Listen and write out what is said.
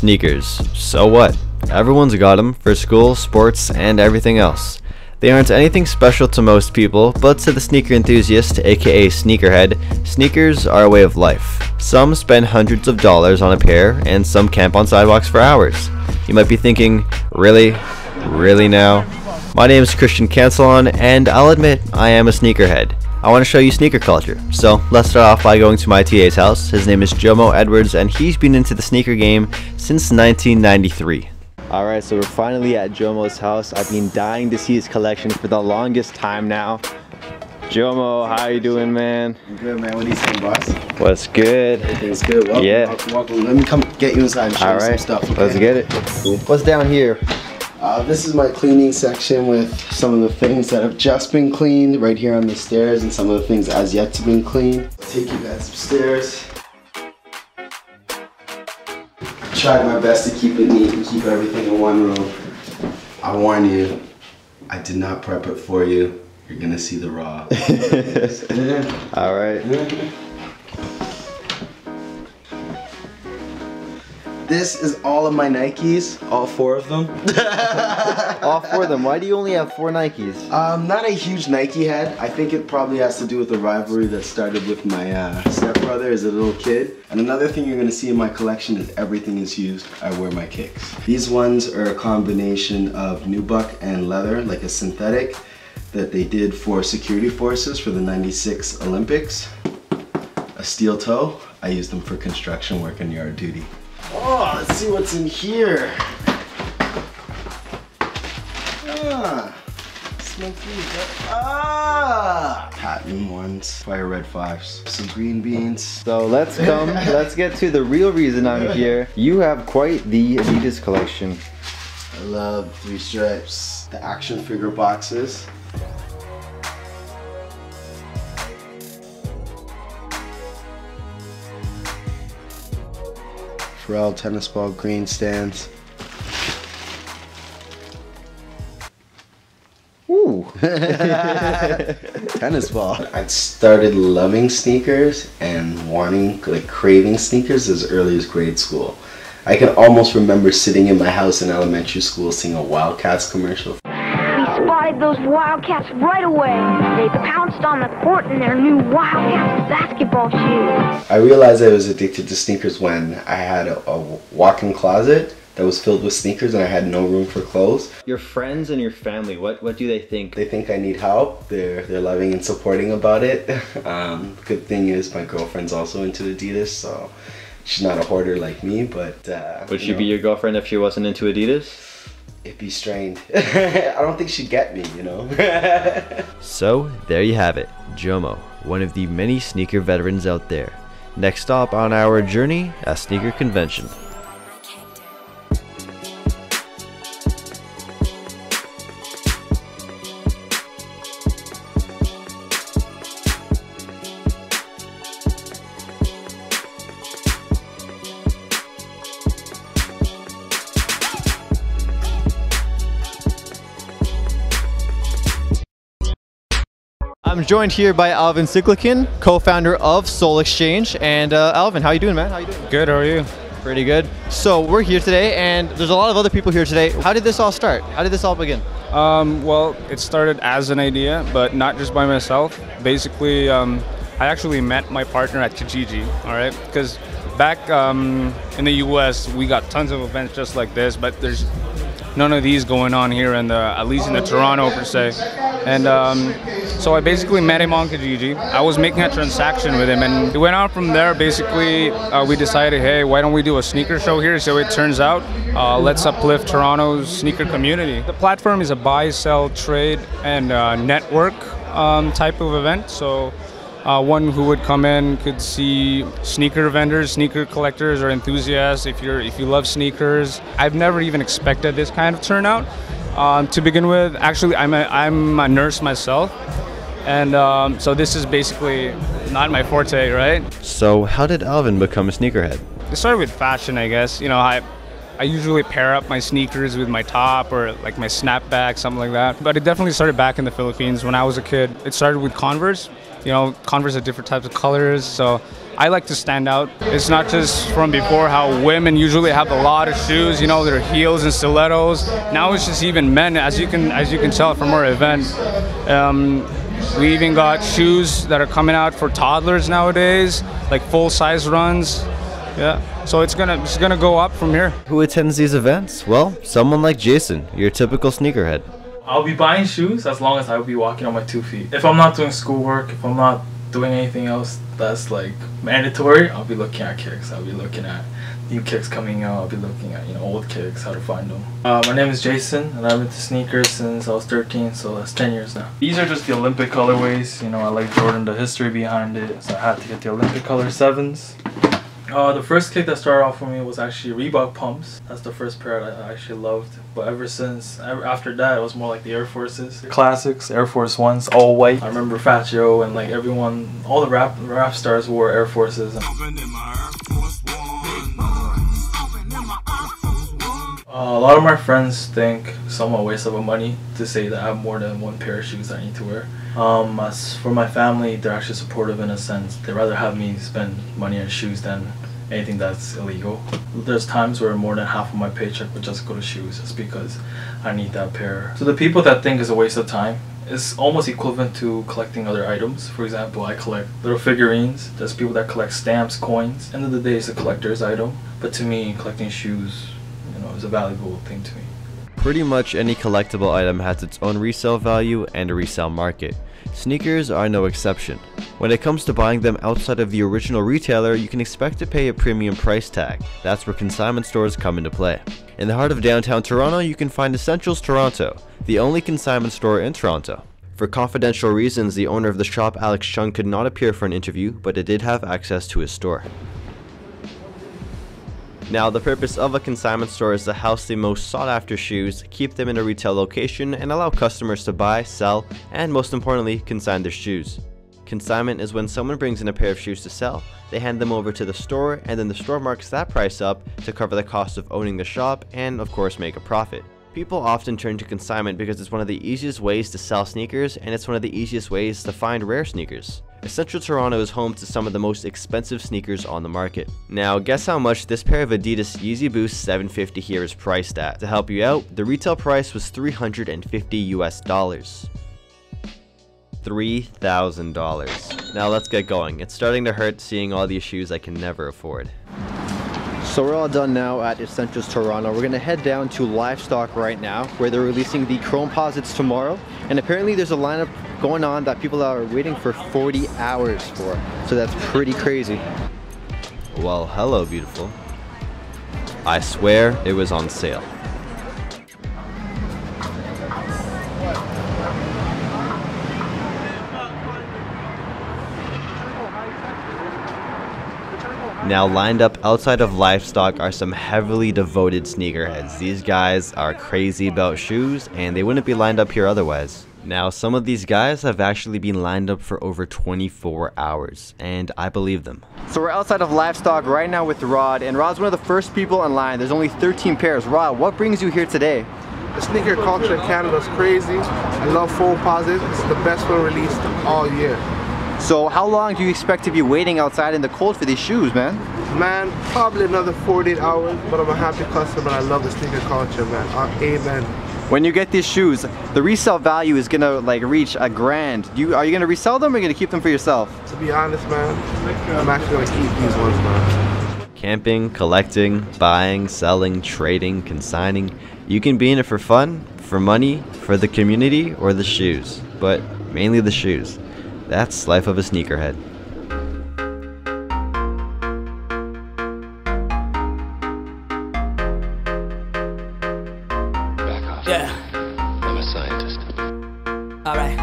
Sneakers. So what? Everyone's got them for school, sports, and everything else. They aren't anything special to most people, but to the sneaker enthusiast, aka Sneakerhead, sneakers are a way of life. Some spend hundreds of dollars on a pair, and some camp on sidewalks for hours. You might be thinking, really? Really now? My name is Christian Cancelon, and I'll admit, I am a sneakerhead. I want to show you sneaker culture, so let's start off by going to my TA's house. His name is Jomo Edwards, and he's been into the sneaker game since 1993. Alright, so we're finally at Jomo's house. I've been dying to see his collection for the longest time now. Jomo, how you doing, man? I'm good, man. What do you think, boss? What's good? Everything's good. Welcome, yeah. welcome. Let me come get you inside and show you some stuff. Okay? Let's get it. What's down here? This is my cleaning section with some of the things that have just been cleaned right here on the stairs and some of the things as yet to be cleaned. I'll take you guys upstairs. Tried my best to keep it neat and keep everything in one room. I warn you, I did not prep it for you. You're gonna see the raw. All right. This is all of my Nikes, all 4 of them. All 4 of them. Why do you only have 4 Nikes? Not a huge Nike head. I think it probably has to do with the rivalry that started with my stepbrother as a little kid. And another thing you're gonna see in my collection is everything is used. I wear my kicks. These ones are a combination of nubuck and leather, like a synthetic, that they did for security forces for the '96 Olympics. A steel toe. I use them for construction work and yard duty. Oh, let's see what's in here. Patent ones, fire red 5s, some green beans. So let's get to the real reason I'm here. You have quite the Adidas collection. I love 3 stripes. The action figure boxes. Pharrell tennis ball green stands. Ooh. Tennis ball. I started loving sneakers and wanting, like craving sneakers as early as grade school. I can almost remember sitting in my house in elementary school seeing a Wildcats commercial. We spotted those Wildcats right away. They pounced on the court in their new Wildcats basketball shoes. I realized I was addicted to sneakers when I had a walk-in closet that was filled with sneakers and I had no room for clothes. Your friends and your family, what do they think? They think I need help. They're loving and supporting about it. Good thing is my girlfriend's also into Adidas, so she's not a hoarder like me, but would she be your girlfriend if she wasn't into Adidas? It'd be strained. I don't think she'd get me, you know? So, there you have it. Jomo, one of the many sneaker veterans out there. Next stop on our journey, a sneaker convention. I'm joined here by Alvin Siklikin, co-founder of Soul Exchange. And Alvin, how you doing, man? How you doing? Good, how are you? Pretty good. So we're here today, and there's a lot of other people here today. How did this all start? How did this all begin? Well, it started as an idea, but not just by myself. Basically, I actually met my partner at Kijiji, all right? Because back in the US, we got tons of events just like this, but there's none of these going on here in the, at least in the Toronto per se. And so I basically met him on Kijiji. I was making a transaction with him, and it went on from there. Basically, we decided, hey, why don't we do a sneaker show here? So it turns out, let's uplift Toronto's sneaker community. The platform is a buy, sell, trade, and network type of event. So one who would come in could see sneaker vendors, sneaker collectors, or enthusiasts. If you love sneakers, I've never even expected this kind of turnout. To begin with, actually, I'm a nurse myself, and so this is basically not my forte, right? So how did Alvin become a sneakerhead? It started with fashion, I guess. You know, I usually pair up my sneakers with my top or like my snapback, something like that. But it definitely started back in the Philippines when I was a kid. It started with Converse. You know, Converse had different types of colors, so I like to stand out. It's not just from before how women usually have a lot of shoes, you know, their heels and stilettos. Now it's just even men, as you can tell from our event. We even got shoes that are coming out for toddlers nowadays, like full-size runs. Yeah, so it's gonna go up from here. Who attends these events? Well, someone like Jason, your typical sneakerhead. I'll be buying shoes as long as I'll be walking on my 2 feet. If I'm not doing schoolwork, if I'm not doing anything else that's like mandatory, I'll be looking at kicks. I'll be looking at new kicks coming out. I'll be looking at, you know, old kicks, how to find them. My name is Jason, and I've been to sneakers since I was 13, so that's 10 years now. These are just the Olympic colorways. You know, I like Jordan, the history behind it, so I had to get the Olympic color 7s. The first kick that started off for me was actually Reebok pumps. That's the first pair that I actually loved. But after that, it was more like the Air Forces. The classics, Air Force Ones, all white. I remember Fat Joe and like everyone, all the rap stars wore Air Forces. A lot of my friends think somewhat waste of money to say that I have more than one pair of shoes that I need to wear. As for my family, they're actually supportive in a sense. They'd rather have me spend money on shoes than anything that's illegal. There's times where more than half of my paycheck would just go to shoes just because I need that pair. So the people that think it's a waste of time, it's almost equivalent to collecting other items. For example, I collect little figurines. There's people that collect stamps, coins. End of the day, it's a collector's item. But to me, collecting shoes, you know, is a valuable thing to me. Pretty much any collectible item has its own resale value and a resale market. Sneakers are no exception. When it comes to buying them outside of the original retailer, you can expect to pay a premium price tag. That's where consignment stores come into play. In the heart of downtown Toronto, you can find Essentials Toronto, the only consignment store in Toronto. For confidential reasons, the owner of the shop, Alex Cheung, could not appear for an interview, but it did have access to his store. Now, the purpose of a consignment store is to house the most sought-after shoes, keep them in a retail location, and allow customers to buy, sell, and most importantly, consign their shoes. Consignment is when someone brings in a pair of shoes to sell, they hand them over to the store, and then the store marks that price up to cover the cost of owning the shop and, of course, make a profit. People often turn to consignment because it's one of the easiest ways to sell sneakers, and it's one of the easiest ways to find rare sneakers. Essential Toronto is home to some of the most expensive sneakers on the market. Now, guess how much this pair of Adidas Yeezy Boost 750 here is priced at? To help you out, the retail price was $350 US. $3,000. Now let's get going. It's starting to hurt seeing all these shoes I can never afford. So we're all done now at Essentials Toronto. We're gonna head down to Livestock right now, where they're releasing the Chrome Posits tomorrow. And apparently there's a lineup going on that people are waiting for 40 hours for. So that's pretty crazy. Well, hello, beautiful. I swear it was on sale. Now, lined up outside of Livestock are some heavily devoted sneakerheads. These guys are crazy about shoes, and they wouldn't be lined up here otherwise. Now, some of these guys have actually been lined up for over 24 hours, and I believe them. So we're outside of Livestock right now with Rod, and Rod's one of the first people in line. There's only 13 pairs. Rod, what brings you here today? The sneaker culture in Canada is crazy. I love Full Posit. It's the best one released all year. So how long do you expect to be waiting outside in the cold for these shoes, man? Man, probably another 48 hours, but I'm a happy customer. I love the sneaker culture, man. Amen. When you get these shoes, the resale value is gonna like reach $1,000. Are you gonna resell them or are you gonna keep them for yourself? To be honest, man, I'm actually gonna keep these ones, man. Camping, collecting, buying, selling, trading, consigning. You can be in it for fun, for money, for the community, or the shoes. But mainly the shoes. That's life of a sneakerhead. Back off. Yeah. I'm a scientist. Alright.